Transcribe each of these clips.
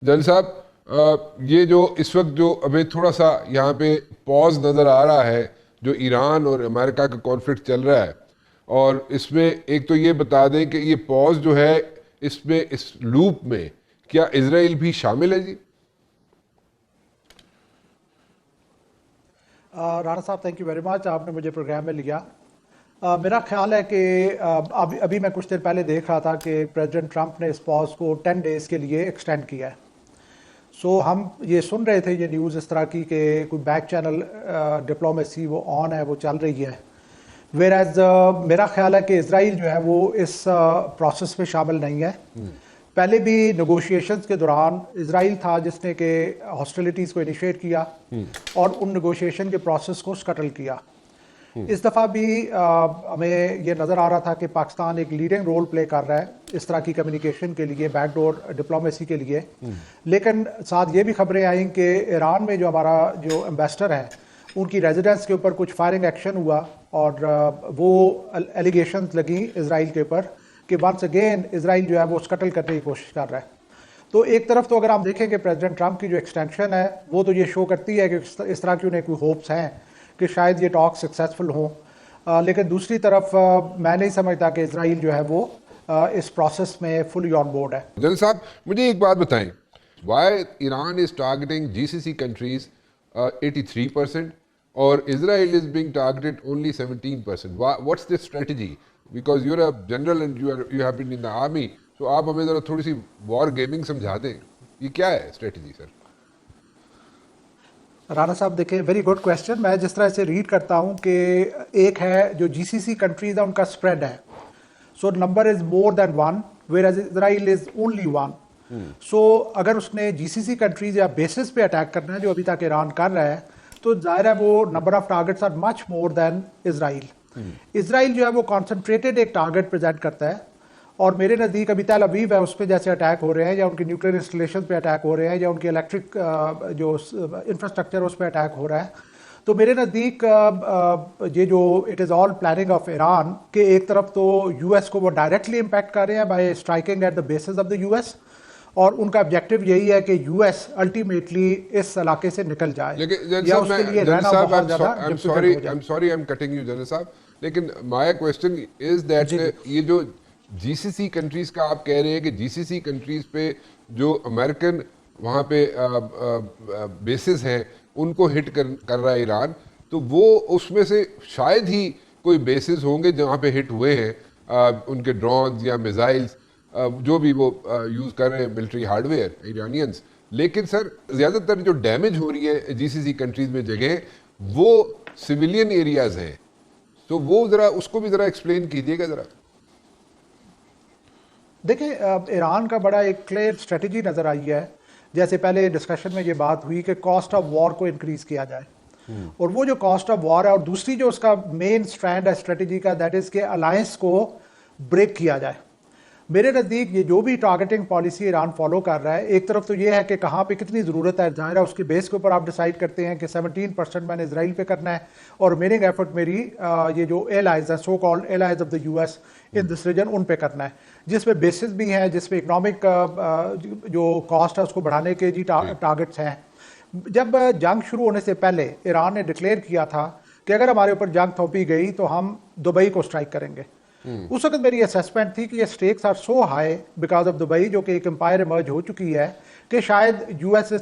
जल साहब, ये जो इस वक्त जो अभी थोड़ा सा यहाँ पे पॉज नज़र आ रहा है, जो ईरान और अमेरिका का कॉन्फ्लिक्ट चल रहा है, और इसमें एक तो ये बता दें कि ये पॉज जो है इसमें इस लूप में क्या इजराइल भी शामिल है जी? राणा साहब, थैंक यू वेरी मच, आपने मुझे प्रोग्राम में लिया। मेरा ख्याल है कि अभी अभी मैं कुछ देर पहले देख रहा था कि प्रेसिडेंट ट्रंप ने इस पॉज को 10 डेज़ के लिए एक्सटेंड किया है। सो हम ये सुन रहे थे, ये न्यूज़ इस तरह की कि कोई बैक चैनल डिप्लोमेसी वो ऑन है, वो चल रही है। वेर एज मेरा ख्याल है कि इसराइल जो है वो इस प्रोसेस में शामिल नहीं है। पहले भी नेगोशिएशंस के दौरान इसराइल था जिसने कि हॉस्टिलिटीज़ को इनिशिएट किया और उन नेगोशिएशन के प्रोसेस को स्कटल किया। इस दफ़ा भी हमें ये नज़र आ रहा था कि पाकिस्तान एक लीडिंग रोल प्ले कर रहा है इस तरह की कम्युनिकेशन के लिए, बैकडोर डिप्लोमेसी के लिए। लेकिन साथ ये भी खबरें आई कि ईरान में जो हमारा जो एम्बेसडर है उनकी रेजिडेंस के ऊपर कुछ फायरिंग एक्शन हुआ और वो एलिगेशंस लगी इसराइल के ऊपर कि वंस अगेन इसराइल जो है वो स्कटल करने की कोशिश कर रहा है। तो एक तरफ तो अगर हम देखें कि प्रेसिडेंट ट्रंप की जो एक्सटेंशन है वो तो ये शो करती है कि इस तरह की उन्हें कोई होप्स हैं कि शायद ये टॉक सक्सेसफुल हों, लेकिन दूसरी तरफ मैं नहीं समझता कि इसराइल जो है वो इस प्रोसेस में फुली ऑन बोर्ड है। जनरल साहब, मुझे एक बात बताएं, why Iran is targeting GCC countries 83% और Israel is being targeted only 17%? What's the strategy? Because you're a general and you have been in the army, तो आप हमें जरा थोड़ी सी वॉर गेमिंग समझा दें, ये क्या है स्ट्रेटजी सर? राणा साहब देखिए, वेरी गुड क्वेश्चन। मैं जिस तरह से रीड करता हूँ कि एक है जो जीसीसी कंट्रीज है उनका स्प्रेड है, so number is more than one, whereas Israel is only one. So अगर उसने जीसीसी कंट्रीज या बेसिस पे अटैक करना है जो अभी तक ईरान कर रहा है, तो जाहिर है वो number of targets are much more than Israel. Israel जो है वो कॉन्सेंट्रेटेड एक टारगेट प्रेजेंट करता है और मेरे नज़दीक अभी तेल अवीव है उस पर जैसे अटैक हो रहे हैं, या उनके न्यूक्लियर इंस्टॉलेशन पे अटैक हो रहे हैं, या उनके इलेक्ट्रिक जो इंफ्रास्ट्रक्चर उस पर अटैक हो रहा है। तो मेरे नज़दीक ये जो it is all planning of Iran के एक तरफ तो यूएस को वो डायरेक्टली इम्पैक्ट कर रहे हैं bye striking at the basis of the US, और उनका ऑब्जेक्टिव यही है कि यूएस अल्टीमेटली इस इलाके से निकल जाए या उसके लिए रहना बहुत ज़्यादा डिफिकल्ट हो जाए। I am sorry, I am cutting you general साहब, लेकिन माय क्वेश्चन इज दैट ये जो जीसीसी कंट्रीज का आप कह रहे हैं कि जीसीसी कंट्रीज पे जो अमेरिकन वहाँ पे बेसिस हैं उनको हिट कर रहा है ईरान, तो वो उसमें से शायद ही कोई बेसिस होंगे जहाँ पे हिट हुए हैं उनके ड्रोन या मिसाइल्स जो भी वो यूज़ कर रहे हैं मिलिट्री हार्डवेयर ईरानियंस। लेकिन सर ज़्यादातर जो डैमेज हो रही है जीसीसी कंट्रीज में जगह वो सिविलियन एरियाज हैं, तो वो ज़रा उसको भी ज़रा एक्सप्लेन कीजिएगा ज़रा। देखिए, ईरान का बड़ा एक क्लियर स्ट्रेटजी नज़र आई है। जैसे पहले डिस्कशन में ये बात हुई कि कॉस्ट ऑफ वॉर को इंक्रीज़ किया जाए, और वो जो कॉस्ट ऑफ वॉर है और दूसरी जो उसका मेन स्ट्रैंड है स्ट्रेटजी का, दैट इज़ के अलायंस को ब्रेक किया जाए। मेरे नज़दीक ये जो भी टारगेटिंग पॉलिसी ईरान फॉलो कर रहा है, एक तरफ तो ये है कि कहाँ पे कितनी ज़रूरत है, जाहिर है उसके बेस के ऊपर आप डिसाइड करते हैं कि 17% मैंने इसराइल पे करना है और रिमेनिंग एफर्ट मेरी ये जो एलाइज है, so called allies of the US in this region, उन पे करना है, जिसमें बेसिस भी हैं, जिसमें इकनॉमिक जो कॉस्ट है उसको बढ़ाने के जी टारगेट्स हैं। जब जंग शुरू होने से पहले ईरान ने डिक्लेयर किया था कि अगर हमारे ऊपर जंग थोपी गई तो हम दुबई को स्ट्राइक करेंगे। उस वक्त मेरी असेसमेंट थी कि ये stakes are so high because of Dubai, जो कि एक एम्पायर इमर्ज हो चुकी है, कि शायद यूएस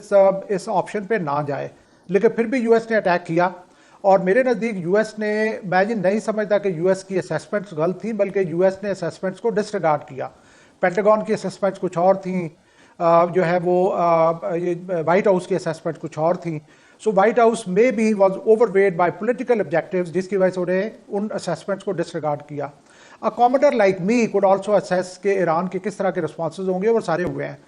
इस ऑप्शन पे ना जाए। लेकिन फिर भी यूएस ने अटैक किया और मेरे नज़दीक यूएस ने, मैं ये नहीं समझता कि यूएस की असेसमेंट्स गलत थी, बल्कि यूएस ने असेसमेंट्स को डिसरिगार्ड किया। पेंटागन की असेसमेंट्स कुछ और थी, जो है वो ये वाइट हाउस की असेसमेंट कुछ और थी। सो वाइट हाउस में भी was overweight by political objectives, जिसकी वजह से उन्हें उन असेसमेंट्स को डिसरिगार्ड किया। A commander like me could also assess के ईरान के किस तरह के रिस्पॉन्सेज होंगे, और सारे हुए हैं।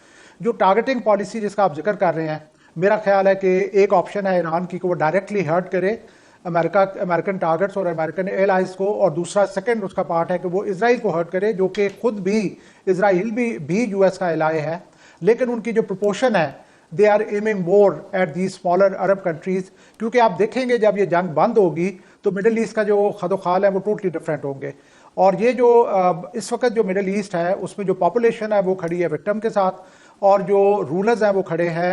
जो टारगेटिंग पॉलिसी जिसका आप जिक्र कर रहे हैं, मेरा ख्याल है कि एक ऑप्शन है ईरान की कि वो डायरेक्टली हर्ट करे अमेरिकन टारगेट्स और अमेरिकन एलाइज को, और दूसरा सेकंड उसका पार्ट है कि वो इसराइल को हर्ट करे, जो कि खुद भी इसराइल भी यूएस का एलाय है, लेकिन उनकी जो प्रोपोर्शन है they are aiming more at the smaller Arab countries. क्योंकि आप देखेंगे जब ये जंग बंद होगी तो मिडल ईस्ट का जो खदोखाल है वो टोटली डिफरेंट होंगे, और ये जो इस वक्त जो मिडल ईस्ट है उसमें जो पॉपुलेशन है वो खड़ी है विक्टिम के साथ, और जो रूलर्स हैं वो खड़े हैं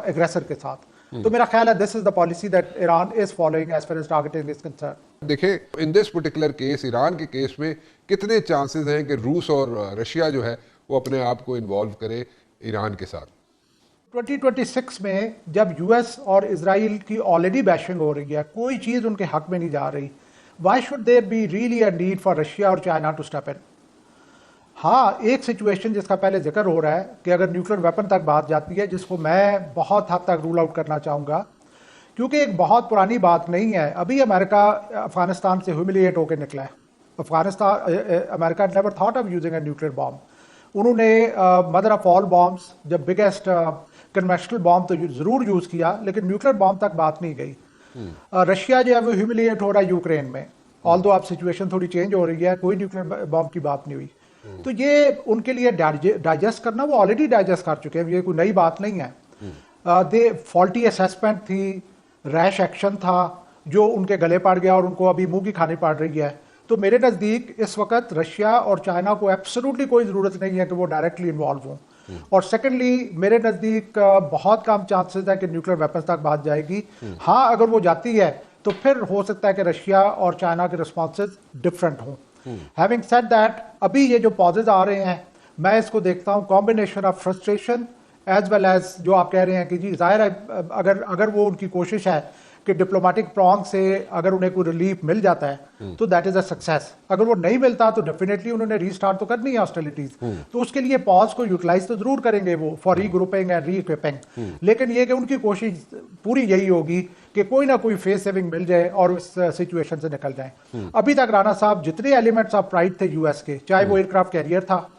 एग्रेसर के साथ। तो मेरा ख्याल है this is the policy that Iran is following as far as targeting is concern. देखें in this particular case, Iran के केस में कितने चांसेस हैं कि रूस और रशिया जो है वो अपने आप को इन्वॉल्व करे ईरान के साथ? 2026 में जब यूएस और इजराइल की ऑलरेडी बैशिंग हो रही है, कोई चीज़ उनके हक में नहीं जा रही, why should there be really a need for Russia और चाइना टू स्टेप इन? हाँ, एक सिचुएशन जिसका पहले जिक्र हो रहा है कि अगर न्यूक्लियर वेपन तक बात जाती है, जिसको मैं बहुत हद तक रूल आउट करना चाहूँगा, क्योंकि एक बहुत पुरानी बात नहीं है। अभी अमेरिका अफगानिस्तान से ह्यूमिलिएट होकर निकला है। America never thought of using a nuclear bomb. उन्होंने मदर ऑफ ऑल बॉम्ब्स, जब बिगेस्ट कन्वेंशनल बॉम्ब तो ज़रूर यूज़ किया, लेकिन न्यूक्लियर बॉम्ब तक बात नहीं गई। रशिया जो है वो ह्यूमिलिएट हो रहा है यूक्रेन में, ऑल्दो अब सिचुएशन थोड़ी चेंज हो रही है, कोई न्यूक्लियर बॉम्ब की बात नहीं हुई। तो ये उनके लिए डाइजेस्ट करना, वो ऑलरेडी डाइजेस्ट कर चुके हैं, ये कोई नई बात नहीं है। दे फॉल्टी असेसमेंट थी, रैश एक्शन था जो उनके गले पड़ गया और उनको अभी मुंह की खानी पड़ रही है। तो मेरे नज़दीक इस वक्त रशिया और चाइना को एब्सोल्युटली कोई ज़रूरत नहीं है कि वो डायरेक्टली इन्वॉल्व हों। और सेकेंडली मेरे नज़दीक बहुत कम चांसेस है कि न्यूक्लियर वेपन्स तक बात जाएगी। हाँ, अगर वो जाती है तो फिर हो सकता है कि रशिया और चाइना के रिस्पॉन्सेज डिफरेंट हों। हैविंग सेड दैट, अभी ये जो पॉजेज आ रहे हैं, मैं इसको देखता हूँ combination of frustration as well as जो आप कह रहे हैं कि जी जाहिर है अगर वो उनकी कोशिश है कि डिप्लोमेटिक प्रॉन्ग से अगर उन्हें कोई रिलीफ मिल जाता है तो दैट इज अ सक्सेस। अगर वो नहीं मिलता तो डेफिनेटली उन्होंने रीस्टार्ट तो करनी है हॉस्टिलिटीज, तो उसके लिए पॉज को यूटिलाइज तो जरूर करेंगे वो फॉर री ग्रुपिंग एंड री इक्विपिंग। लेकिन ये कि उनकी कोशिश पूरी यही होगी कि कोई ना कोई फेस सेविंग मिल जाए और उस सिचुएशन से निकल जाए। अभी तक राणा साहब जितने एलिमेंट्स ऑफ प्राइड थे यूएस के, चाहे वो एयरक्राफ्ट कैरियर था,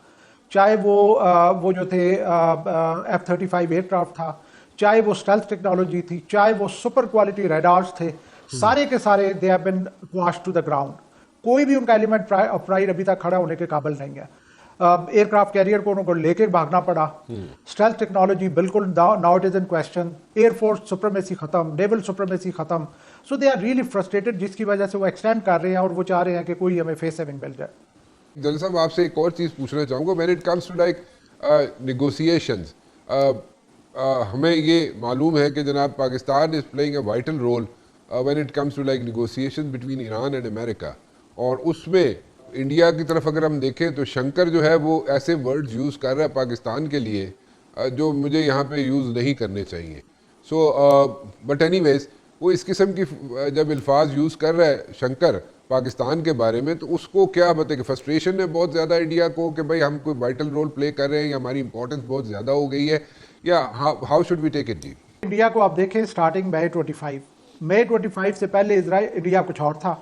चाहे वो जो थे F-35 एयरक्राफ्ट था, चाहे वो स्टेल्थ टेक्नोलॉजी थी, चाहे वो सुपर क्वालिटी रेडार्स थे, सारे के सारे they have been quashed to the ground. कोई भी उनका एलिमेंट ऑफ प्राइड अभी तक खड़ा होने के काबिल नहीं है। एयरक्राफ्ट कैरियर को उनको लेके भागना पड़ा, स्टेल्थ टेक्नोलॉजी बिल्कुल now it is in question, air force supremacy खत्म, नेवल सुप्रीमेसी खत्म। सो दे आर रियली फ्रस्ट्रेटेड, जिसकी वजह से वो एक्सटेंड कर रहे हैं और वो चाह रहे हैं कि कोई हमें फेस सेविंग मिल जाए। जनरल साहब, आपसे एक और चीज़ पूछना चाहूँगा, when it comes to like negotiations, हमें ये मालूम है कि जनाब Pakistan is playing a vital role when it comes to like negotiations between Iran and America, और उसमें इंडिया की तरफ अगर हम देखें तो शंकर जो है वो ऐसे वर्ड्स यूज़ कर रहा है पाकिस्तान के लिए जो मुझे यहाँ पे यूज़ नहीं करने चाहिए। सो बट एनीवेज, वो इस किस्म की जब अल्फाज यूज़ कर रहा है शंकर पाकिस्तान के बारे में, तो उसको क्या बताए कि फ्रस्ट्रेशन है बहुत ज़्यादा इंडिया को कि भाई हम कोई वाइटल रोल प्ले कर रहे हैं या हमारी इंपॉर्टेंस बहुत ज़्यादा हो गई है, या how should we take it? जी, इंडिया को आप देखें स्टार्टिंग मई 25 से पहले इजराइल इंडिया कुछ और था।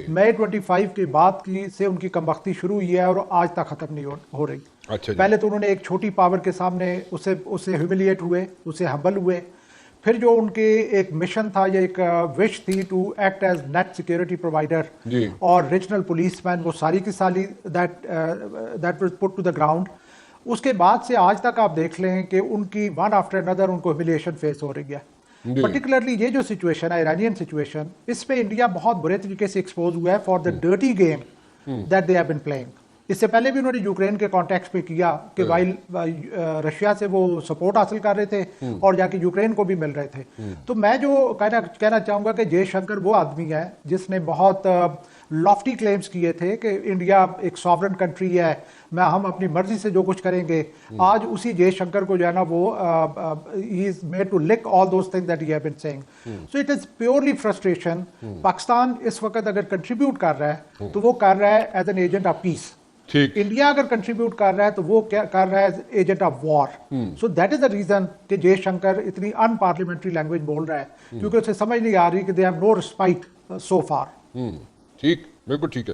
मई 25 के बाद की से उनकी कमबख्ती शुरू हुई है और आज तक खत्म नहीं हो रही। अच्छा, पहले तो उन्होंने एक छोटी पावर के सामने उससे ह्यूमिलिएट हुए, उससे हम्बल हुए। फिर जो उनके एक मिशन था या एक विश थी to act as net security provider और रीजनल पुलिसमैन, वो सारी की सारी that was put to the ground. उसके बाद से आज तक आप देख लें कि उनकी वन आफ्टर अनदर उनको ह्यूमिलिएशन फेस हो रही है। पर्टिकुलरली ये जो सिचुएशन है, ईरानियन सिचुएशन, इस पे इंडिया बहुत बुरे तरीके से एक्सपोज हुआ है for the dirty game that they have been playing. इससे पहले भी उन्होंने यूक्रेन के कॉन्टेक्स्ट पे किया कि वाइल रशिया से वो सपोर्ट हासिल कर रहे थे और जाके यूक्रेन को भी मिल रहे थे। तो मैं जो कहना चाहूँगा कि जयशंकर वो आदमी है जिसने बहुत लॉफ्टी क्लेम्स किए थे कि इंडिया एक सॉवरन कंट्री है, हम अपनी मर्जी से जो कुछ करेंगे। आज उसी जयशंकर को जो है ना वो he is made to lick all those things that he have been saying. So it is purely frustration. Pakistan इस वक्त अगर कंट्रीब्यूट कर रहा है तो वो कर रहा है as an agent of peace. India अगर कंट्रीब्यूट कर रहा है तो वो क्या कर रहा है, agent of war. So that is the reason कि जयशंकर इतनी अनपार्लियामेंट्री लैंग्वेज बोल रहा है, क्योंकि उसे समझ नहीं आ रही कि दे हैव नो रिस्पाइट सो फार। ठीक, बिल्कुल ठीक है।